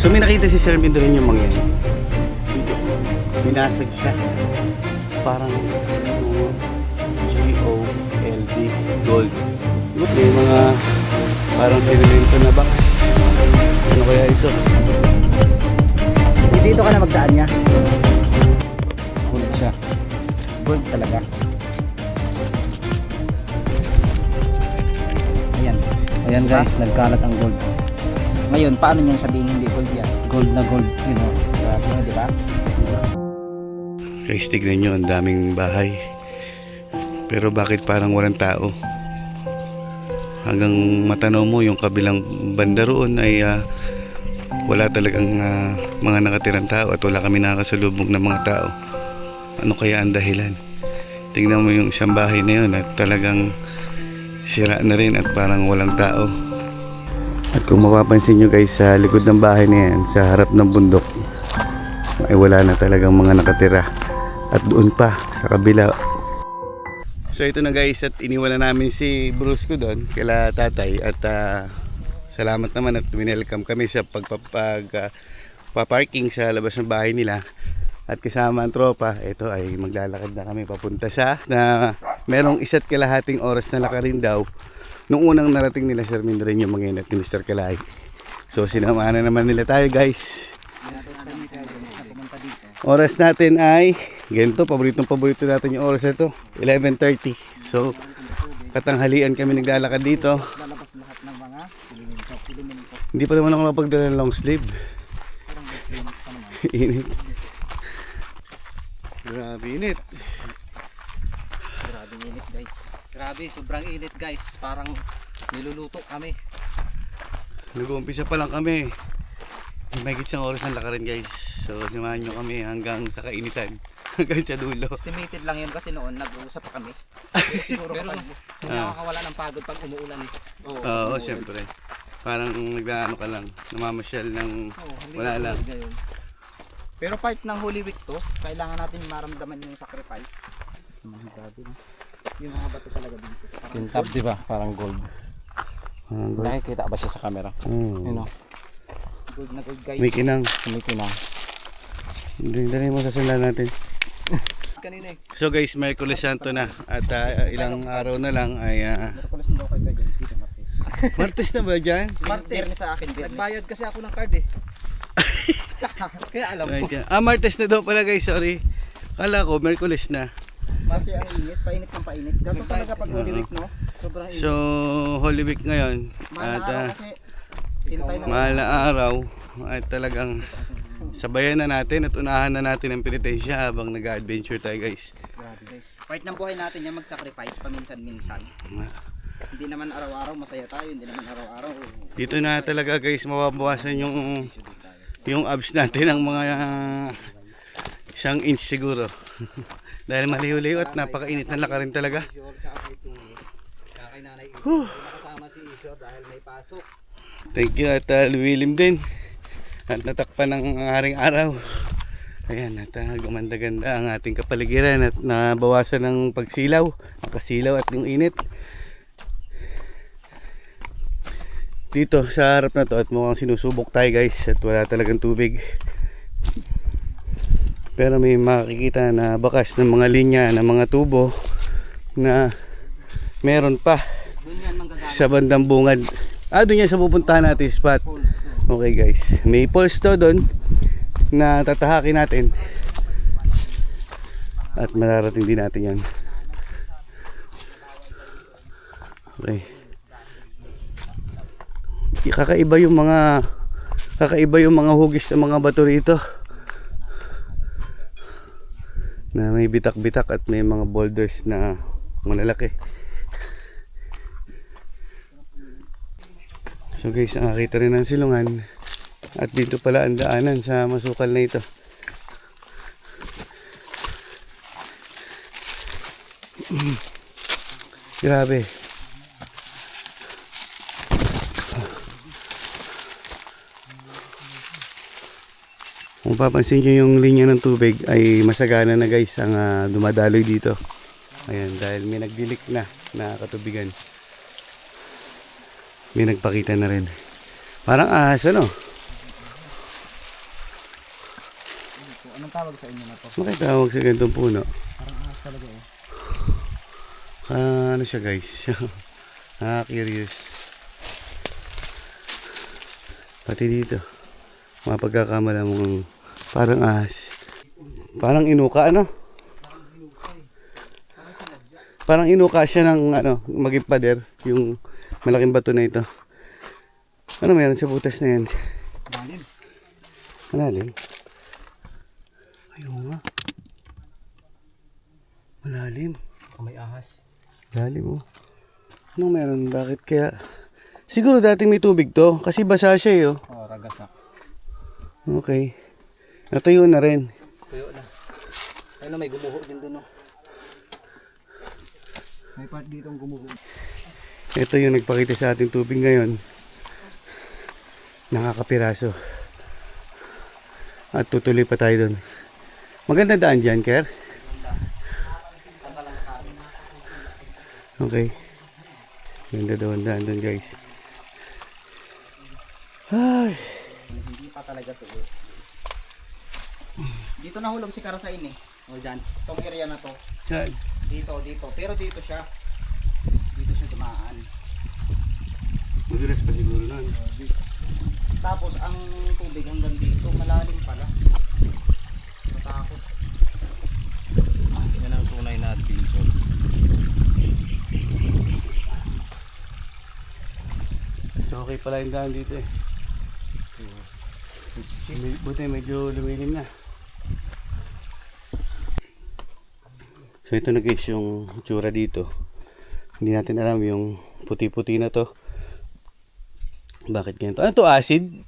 So may nakita si Sir Mindoro yung mga yan. Binasag siya. Parang GOLD, gold. May mga parang sinimento na box. Ano kaya ito? Dito ka na magdaan niya. Gold siya. Gold talaga. Ayan. Ayan guys, nagkalat ang gold. Ngayon, paano nyo sabihin hindi gold yan? Gold na gold, you know. Grabe nga, di ba? Guys, tignan nyo, ang daming bahay. Pero bakit parang walang tao? Hanggang matanaw mo yung kabilang banda roon ay wala talagang mga nakatirang tao at wala kami nakakasalubong ng mga tao. Ano kaya ang dahilan? Tingnan mo yung isang bahay na yun at talagang sira na rin at parang walang tao. At kung mapapansin nyo guys, sa likod ng bahay na yan, sa harap ng bundok, ay wala na talagang mga nakatira. At doon pa sa kabila. So ito na guys, at iniwan na namin si Bruce ko doon kila tatay. At salamat naman at winelcome kami sa paparking sa labas ng bahay nila. At kasama ang tropa, ito ay maglalakad na kami papunta sa na merong 1.5 oras na lakarin daw. Nung unang narating nila Sir Mindoro yung mga yan at ni Mr. Kalay. So sinamahan na naman nila tayo guys. Oras natin ay ganito, paborito natin yung oras na ito, 11:30. So katanghalian kami naglalakad dito. Lalabas lahat ng mga elemento. Hindi pa naman ako napagdala ng long sleeve. Init. Grabe init. Grabe init guys. Grabe, sobrang init guys. Parang niluluto kami. Nag-uumpisa pa lang kami. May isang oras ng lakarin guys. So samahan nyo kami hanggang sa kainitan. Hanggang sa dulo. Estimated lang yun kasi noon nag-uusap pa kami. Siguro Pero kapag hindi nakakawala ng pagod pag umuulan eh. Oo, siyempre. Parang nagdaano ka lang. Namamasyal ng Hindi wala lang. ngayon. Pero part ng Holy Week to, kailangan natin maramdaman yung sacrifice. Grabe no? Yung mga bato talaga dito. Parang Tintab di ba? Parang gold. Nakikita ba siya sa camera? You know, gold na gold guys. May kinang. kumikinang. Dali mo sasalan natin. Kanina eh. So guys, Merkulis Santo na. At ilang araw na lang ay Merkulis na daw kayo dyan. Dito Martes. Martes na ba dyan? Martes sa akin. Biyernes. Nagbayad kasi ako ng card eh. Kaya alam ko. Martes na daw pala guys, sorry. Kala ko, Merkulis na. Martes ang init. Painit ng painit. Ganito talaga pag Holy Week no? Sobrang init. So, Holy Week ngayon. Mahal At na araw kasi hintay na mahal na araw. At talagang sabayan na natin at unahan na natin ang penitensya habang nag-adventure tayo guys. Grabe guys. Part ng buhay natin yan mag-sacrifice paminsan-minsan. Hindi naman araw-araw masaya tayo, hindi naman araw-araw. Dito na talaga guys mababawasan yung abs natin ng mga 1 inch siguro. Dahil maliw-liw at napakainit na lakarin talaga. Kaya kay nanay nakasama si Isyor dahil may pasok. Thank you at luwilim din. At natakpan ng haring araw. Ayan, at gumanda-ganda ang ating kapaligiran at nabawasan ng pagsilaw, ang kasilaw at yung init. Dito sa harap na to at mukhang sinusubok tayo guys at wala talagang tubig. Pero may makikita na bakas ng mga linya ng mga tubo na meron pa Doon yan manggagaling. sa bandang bungad. Doon yan sa pupuntahan natin spot. Okay guys, may pulse to doon na tatahakin natin at mararating din natin yan. Okay. Kakaiba yung mga hugis ng mga bato rito na may bitak-bitak at may mga boulders na malalaki. So guys, nakakita rin ng silungan at dito pala ang daanan sa masukal na ito. Grabe. Kung papansin nyo yung linya ng tubig ay masagana na guys ang dumadaloy dito. Ayan, dahil may nagdilik na katubigan. May nagpakita na rin. Parang ahas ano? Anong tawag sa inyo na to? Bakit tawag sa ganitong puno? Parang ahas talaga eh. Ano siya guys? Curious. Pati dito. Mga pagkakamala mong parang ahas. Parang inuka ano? Parang inuka siya ng maging pader. Yung malaking bato na ito. Ano meron sa butas na yan? Malalim. Malalim? Ayun nga. Malalim. Kung may ahas. Malalim oh. Anong meron? Bakit kaya? Siguro dating may tubig to. Kasi basa siya eh oh. Oh, ragasak. Okay. Natuyo na rin. Tuyo na. Ayun, may gumuho din doon, no? May part dito ang gumuho. Ito yung nagpakita sa ating tubig ngayon. Nakakapiraso. At tutuloy pa tayo doon. Maganda daan dyan, Ker? Okay. Ganda daw ang daan doon, guys. Ay. Hindi pa talaga to eh. Dito nahulog si Karasain eh. O, dyan. Itong area na to. Saan? Dito. Pero dito siya. Dito siya dumaan. Madulas pa siguro nun. Tapos ang tubig hanggang dito, malalim pala. Matakot. Yan ang tunay na adventure. So okay pala yung daan dito eh. Buti medyo lumilim na. So ito na guys yung tsura dito. Hindi natin alam yung puti-puti na to. Bakit ganito? Ano to? Acid?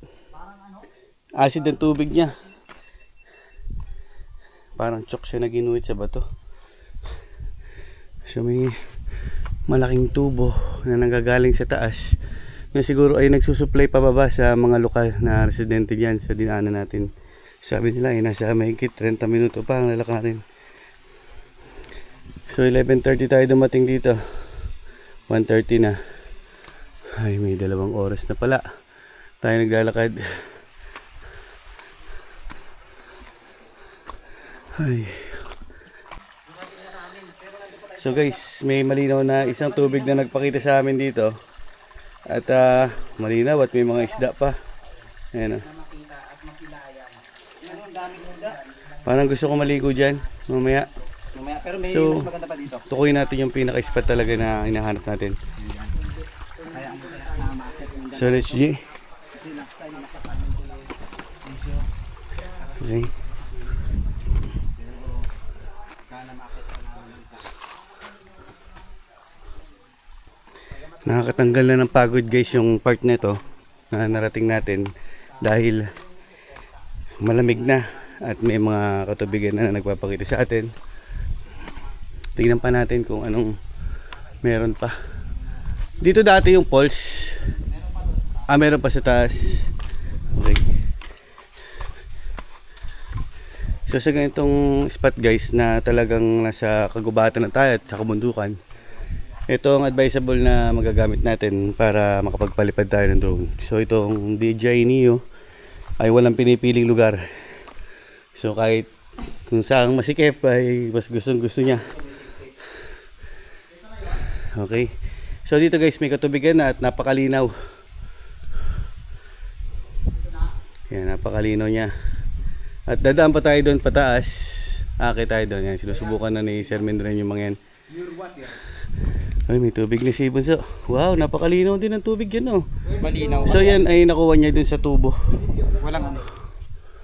Acid ang tubig niya. Parang chok siya na ginuhit sa bato. So may malaking tubo na nanggagaling sa taas na siguro ay nagsusupply pababa sa mga lokal na residente dyan sa dinaanan natin. Sabi nila ay nasa mahigit 30 minuto pa ang lalakarin. So 11:30 tayo dumating dito. 1:30 na. Ay may 2 oras na pala tayo naglalakad. Ay. So guys, may malinaw na isang tubig na nagpakita sa amin dito. At malinaw at may mga isda pa. Ayan o. Parang gusto ko maligo dyan mamaya. Pero may So, mas maganda pa dito. tukuyin natin yung pinaka-spot talaga na hinahanap natin. Kaya ang na-market mo dyan. So let's G. Kasi last time nakatanin ko lang. Medyo Okay. sana makita namin ka. Nakakatanggal na ng pagod guys yung part nito na narating natin dahil malamig na at may mga katubigan na nagpapakita sa atin. Tingnan pa natin kung anong meron pa. Dito dati yung falls. Meron pa sa taas. Okay. So sa ganitong spot guys na talagang nasa kagubatan na tayo at sa kabundukan, ito ang advisable na magagamit natin para makapagpalipad tayo ng drone. So itong DJI Neo ay walang pinipiling lugar. So kahit kung saan masikip ay mas gustong gusto niya. Okay. So dito guys may katubigan na at napakalinaw. Yan, napakalinaw niya. At dadaan pa tayo doon pataas. Akit tayo doon. Yan, sinusubukan na ni Sir Mendren yung mga yan. Ay, may tubig na si Bunso. Wow, napakalinaw din ang tubig yan oh. Malinaw. So yan ay nakuha niya dun sa tubo. Walang ano.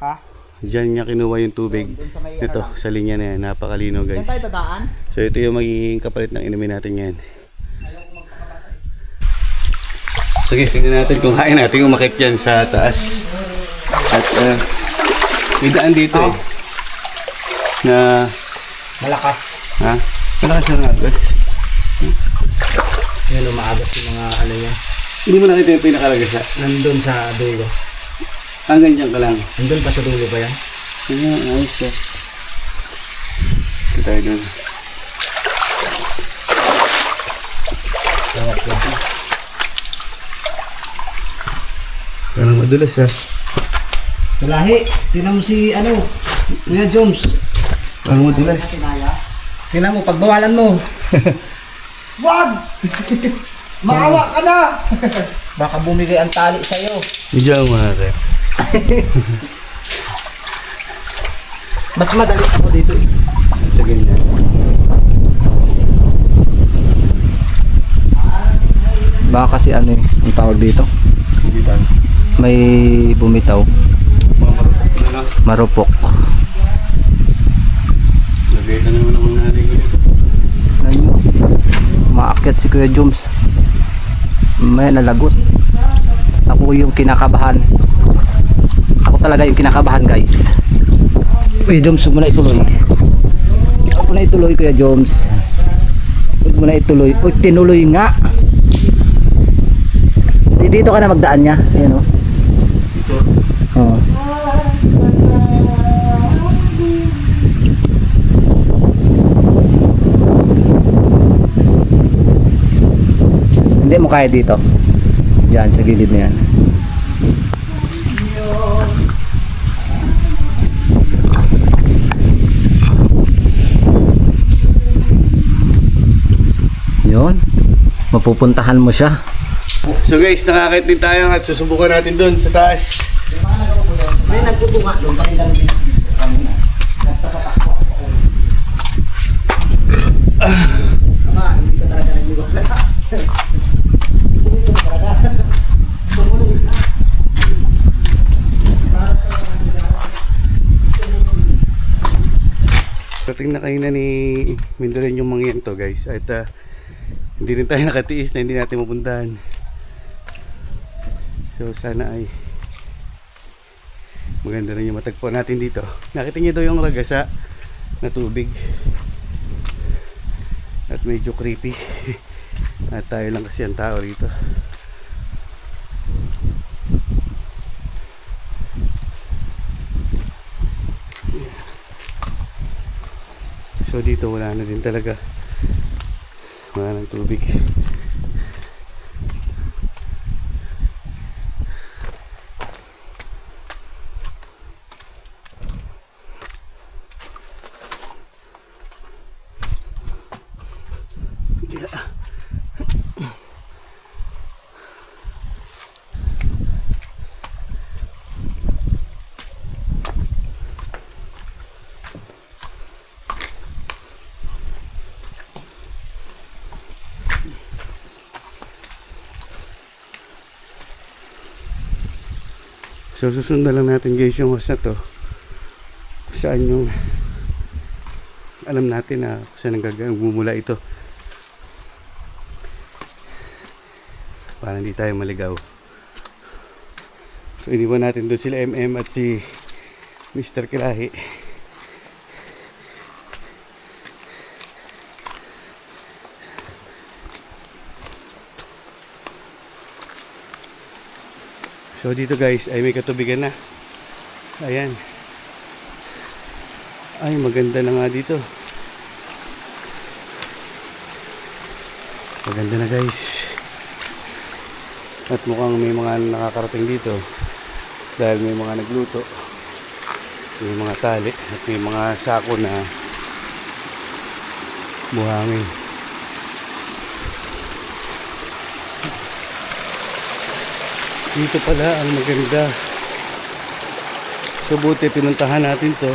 Ha? Diyan niya kinuha yung tubig. Doon sa may Ito, sa linya na yan. Napakalinaw Diyan guys. tayo dadaan? So ito yung magiging kapalit ng inumin natin yan. So guys, tingnan natin kung hain natin umakit yan sa taas. At may daan dito eh. Na, Malakas. ha? Malakas na agos. Yan umaagas yung mga ano yan. Hindi mo nakita yung pinakalagasa. Nandun sa dulo. Hanggang dyan ka lang. Nandun pa sa dulo ba yan? Ayan, ayos siya. Ito tayo dun. Parang madulas ha. Malahi. Tingnan mo si ano. Kuya Joms, Ang madulas. Tingnan mo, pagbawalan mo. Wag! Maawa ka na! Baka bumigay ang tali sa'yo. Medyo ang mahal. Mas madali ako dito eh. Sa ganyan. baka kasi ano eh, ang tawag dito, Hindi tayo. may bumitaw, Mamarupok na lang. marupok. Lagay ka naman ang nanay ko dito. Ayun, maakyat si Kuya Joms. May nalagot. Ako yung kinakabahan. Ako talaga yung kinakabahan, guys. Kuya Joms, huwag mo na ituloy. Huwag mo na ituloy, Kuya Joms. Huwag mo na ituloy. Uy, tinuloy nga. Dito ka na magdaan niya. Ayan o. Dito. Oo. Hindi mo kaya dito. Diyan sa gilid na yan. Yun. Mapupuntahan mo siya. So guys, nakakit din tayo at susubukan natin doon sa taas. May nagtutunga doon. Kanina rin kanina. Nagtapatakbo ako. Hindi ka talaga nag-iwag. Hindi ka talaga. Tumuloy na. Dating na kayo na ni Mindolen yung mga yan to guys. At hindi rin tayo nakatiis na hindi natin mapuntahan. So sana ay maganda rin yung matagpuan natin dito. Nakita niyo daw yung ragasa na tubig. At medyo creepy. At tayo lang kasi ang tao rito. So dito wala na din talaga. Wala ng tubig. So susundan lang natin guys yung host na to. Kung saan yung alam natin na kung saan gumula ito. Para hindi tayo maligaw. So iniwan natin doon sila MM at si Mr. Kilahi. So dito guys ay may katubigan na. Ayan. Ay maganda na nga dito. Maganda na guys. At mukhang may mga nakakarating dito. Dahil may mga nagluto. May mga tali at may mga sako na buhangin. Dito pala ang maganda. So buti pinuntahan natin to.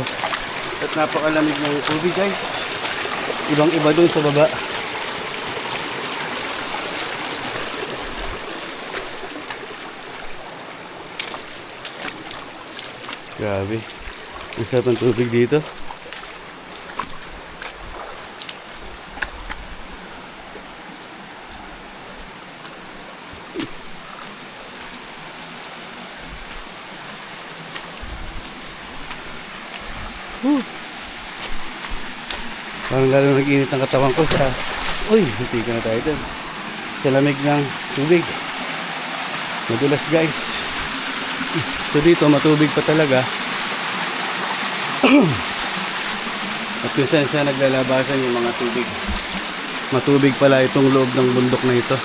At napakalamig ng tubig guys. Ibang iba doon sa baba. Grabe. Ang sarap ng tubig dito. Parang lalo nag-init ang katawan ko sa... Uy, hindi ka na tayo dun. Sa lamig ng tubig. Madulas guys. So dito matubig pa talaga. At kung saan saan naglalabasan yung mga tubig. Matubig pala itong loob ng bundok na ito.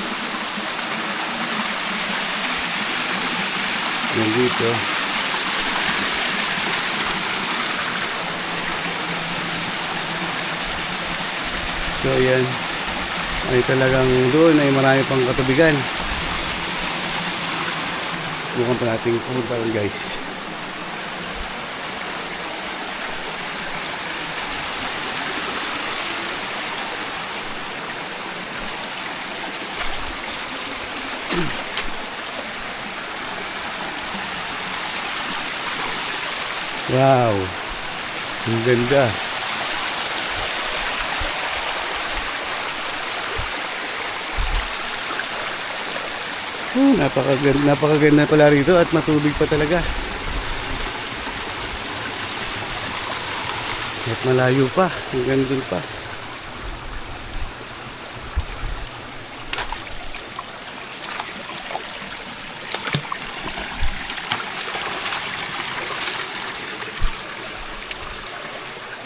Yan dito. So ayan, ay talagang doon ay marami pang katubigan. Bukan pa natin pumunta ron guys. Wow, ang ganda. Napakaganda pala rito at matubig pa talaga. At malayo pa, hanggang dun pa.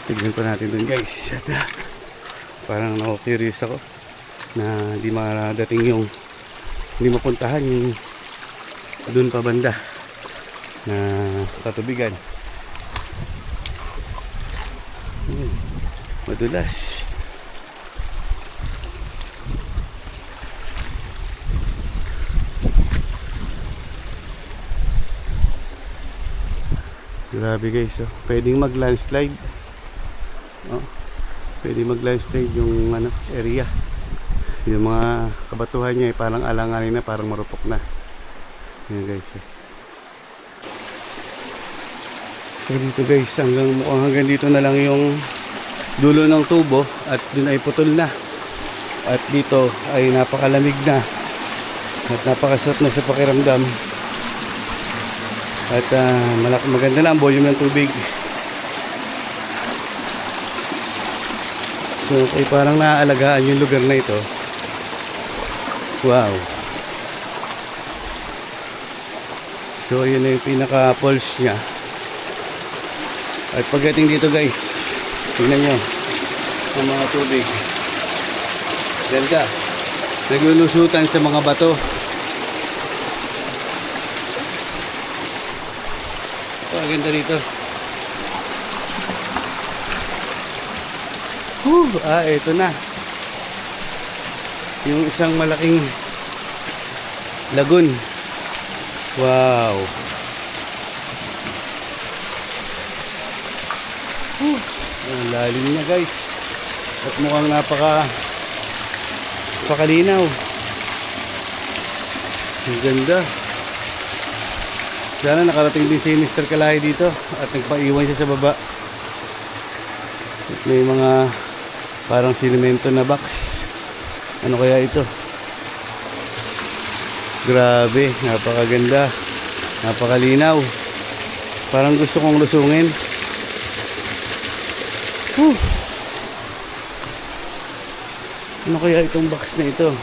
Tignan pa natin dun guys. At parang na-curious ako na di makadating yung hindi mapuntahan yung dun pa banda na katubigan. Madulas. Grabe guys, oh. Pwedeng mag landslide. Oh. Pwede mag landslide yung ano, area. Yung mga kabatuhan niya ay parang alanganin na, parang marupok na. Yan guys. So dito guys, hanggang dito na lang yung dulo ng tubo at dun ay putol na. At dito ay napakalamig na. At napakasarap na sa pakiramdam. At maganda na ang volume ng tubig. So ay parang naaalagaan yung lugar na ito. Wow. So yun na yung pinaka pulse nya. At pagdating dito guys, tignan nyo ang mga tubig. Ganda. Naglulusutan sa mga bato. Ganda dito. Ito na. Yung isang malaking lagoon. Wow. Ang lalim niya guys. At mukhang napakalinaw. Ang ganda. Sana nakarating din si Mr. Kalahi dito at nagpaiwan siya sa baba. At may mga parang sinemento na box. Ano kaya ito? Grabe, napakaganda. Napakalinaw. Parang gusto kong lusungin. Ano kaya itong box na ito?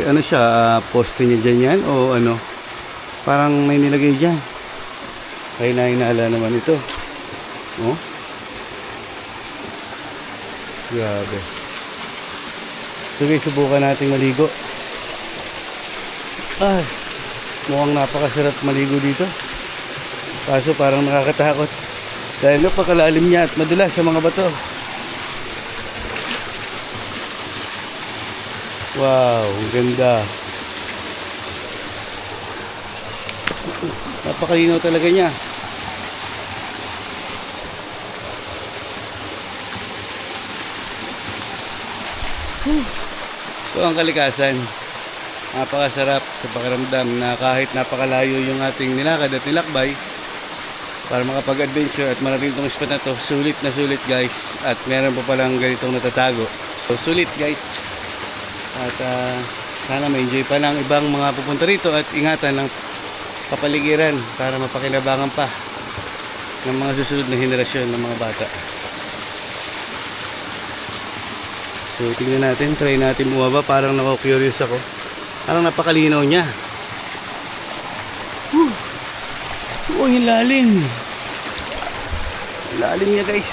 Ano siya? Poste niya dyan yan? O ano? Parang may nilagay dyan. Kaya nahinala naman ito. Oh? Grabe. So guys, subukan nating maligo. Ay, mukhang napakasarap maligo dito. Kaso parang nakakatakot. Dahil napakalalim niya at madulas sa mga bato. Wow, ang ganda. Napakalinaw talaga niya. So ang kalikasan, napakasarap sa pakiramdam na kahit napakalayo yung ating nilakad at nilakbay para makapag-adventure at marating itong spot na to, sulit na sulit guys. At meron pa palang ganitong natatago. So sulit guys. At sana ma-enjoy pa ng ibang mga pupunta rito at ingatan ng kapaligiran para mapakinabangan pa ng mga susunod na henerasyon ng mga bata. So tingnan natin, try natin bumaba. Parang nako-curious ako. Parang napakalinaw niya. Uy, lalim. Lalim niya guys.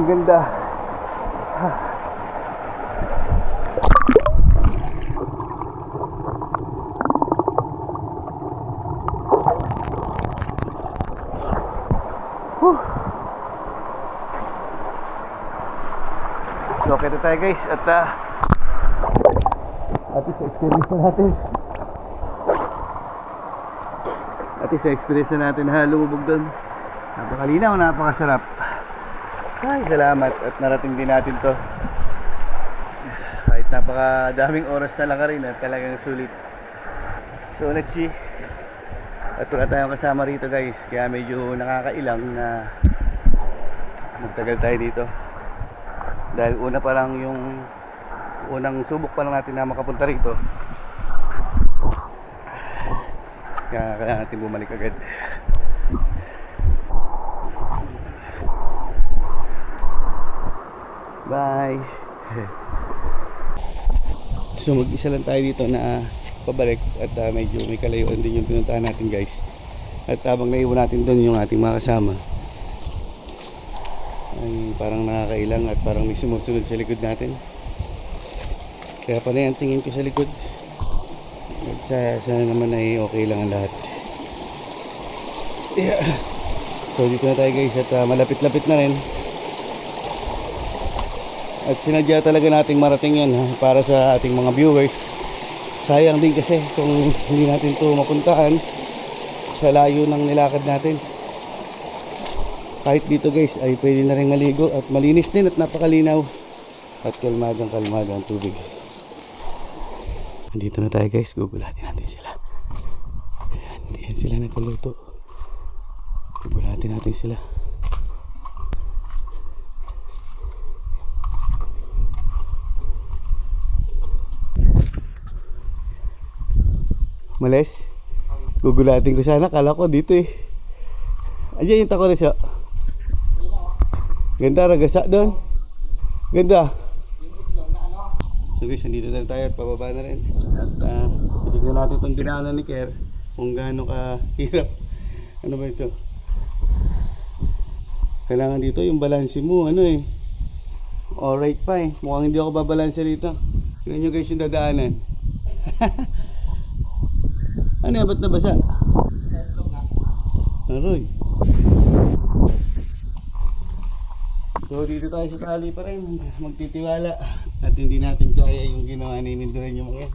ganda. So, okay na tayo guys at experience na natin. Experience na natin na lumubog doon. Napakalinaw, napakasarap. Ay, salamat at narating din natin to. Kahit napakadaming oras na lang rin at talagang sulit. So, let's see. At wala tayong kasama rito guys, kaya medyo nakakailang na magtagal tayo dito. Dahil una pa lang yung unang subok pa lang natin na makapunta rito. Kaya natin bumalik agad. Bye. So mag-isa lang tayo dito na pabalik at medyo may kalayuan din yung pinuntahan natin guys. At habang naiwan natin doon yung ating mga kasama, ay parang nakakailang at parang may sumusunod sa likod natin. Kaya panay ang tingin ko sa likod. At sana naman ay okay lang ang lahat. Yeah. So dito na tayo guys at malapit-lapit na rin. At sinadya talaga nating marating yan para sa ating mga viewers. Sayang din kasi kung hindi natin ito mapuntahan sa layo ng nilakad natin. Kahit dito guys ay pwede na rin maligo at malinis din at napakalinaw. At kalmadang ang tubig. Andito na tayo guys, gugulatin natin sila. Ayan, diyan sila nagkaluto. Gugulatin natin sila. Males? Gugulatin ko sana, kala ko dito eh. Ayan yung tako resyo. Ganda, ragasa doon. Ganda. So guys, nandito na tayo at pababa na rin. At titignan natin itong dinaanan ni Ker kung gaano kahirap. Ano ba ito? Kailangan dito yung balanse mo, ano eh. Alright pa eh. Mukhang hindi ako babalanse rito. Tignan nyo guys yung dadaanan. Ano yan? Ba't nabasa? Aroy. So dito tayo sa tali pa rin. Magtitiwala. At hindi natin kaya yung ginawa ni Ninduran yung mga yan.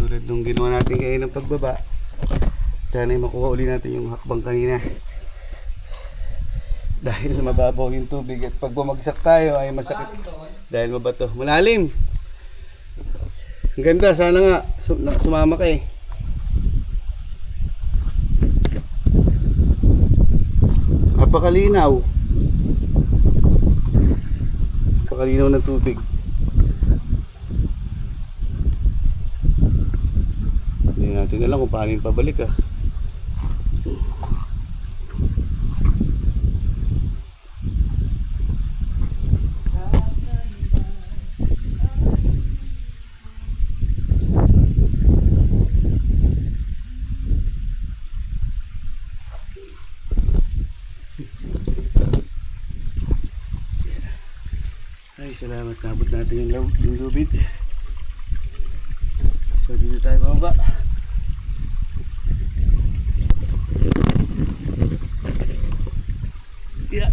Tulad nung ginawa natin kayo ng pagbaba, sana'y makuha uli natin yung hakbang kanina. Dahil mababaw yung tubig at pag bumagsak tayo ay masakit. Dahil mabato. Malalim! Ang ganda, sana nga sumama ka eh. Napakalinaw. Napakalinaw ng tubig. Hindi natin alam kung paano yung pabalik ah. Ay, salamat, nabot natin yung lubid. So dito tayo bababa. Yeah.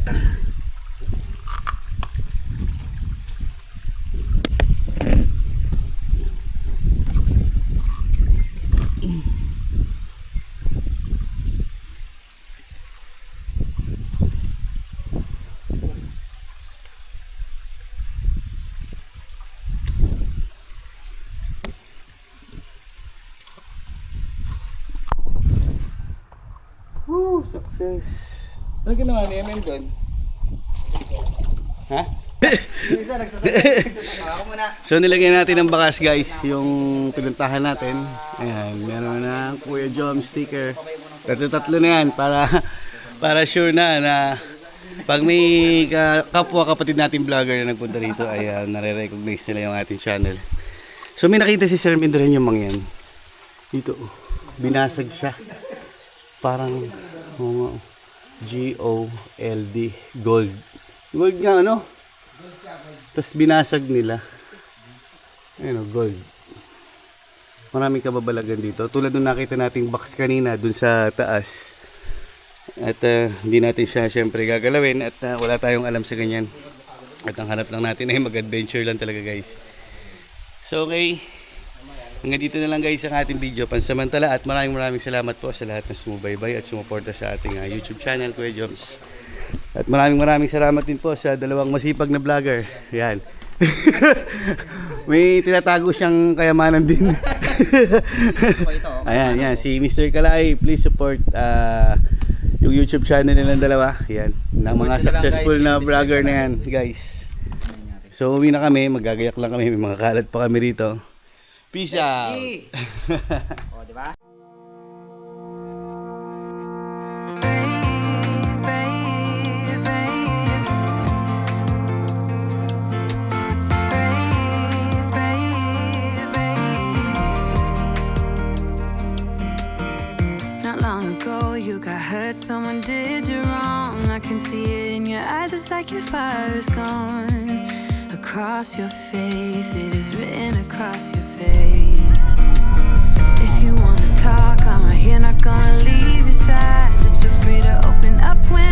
Woo, success. Ano ginawa ni Emen doon? Ha? So nilagyan natin ng bakas guys, yung pinuntahan natin. Ayan, meron na Kuya Jom sticker. Tatlo na yan para sure na pag may kapwa kapatid natin vlogger na nagpunta rito ay nare-recognize nila yung ating channel. So may nakita si Sir Mindren yung mga yan. Dito, binasag siya. Parang G-O-L-D, gold. Gold nga ano? Tapos binasag nila. Ayun o, gold. Maraming kababalagan dito. Tulad nung nakita nating box kanina dun sa taas. At hindi natin siya syempre gagalawin at wala tayong alam sa ganyan. At ang hanap lang natin ay mag-adventure lang talaga guys. So okay. Hanggang dito na lang guys ang ating video pansamantala at maraming salamat po sa lahat na sumubaybay at sumuporta sa ating YouTube channel Kuya Joms. At maraming salamat din po sa dalawang masipag na vlogger. Yan. May tinatago siyang kayamanan din. Ayan, yan si Mr. Kalay. Please support yung YouTube channel nilang dalawa. Yan, ng mga successful na vlogger na yan guys. So uwi na kami, magagayak lang kami, may mga kalat pa kami rito. Peace out. O, di ba? Not long ago you got hurt, someone did you wrong. I can see it in your eyes, it's like your fire is gone. Across your face, it is written across your face. If you wanna talk, I'm right here, not gonna leave your side. Just feel free to open up when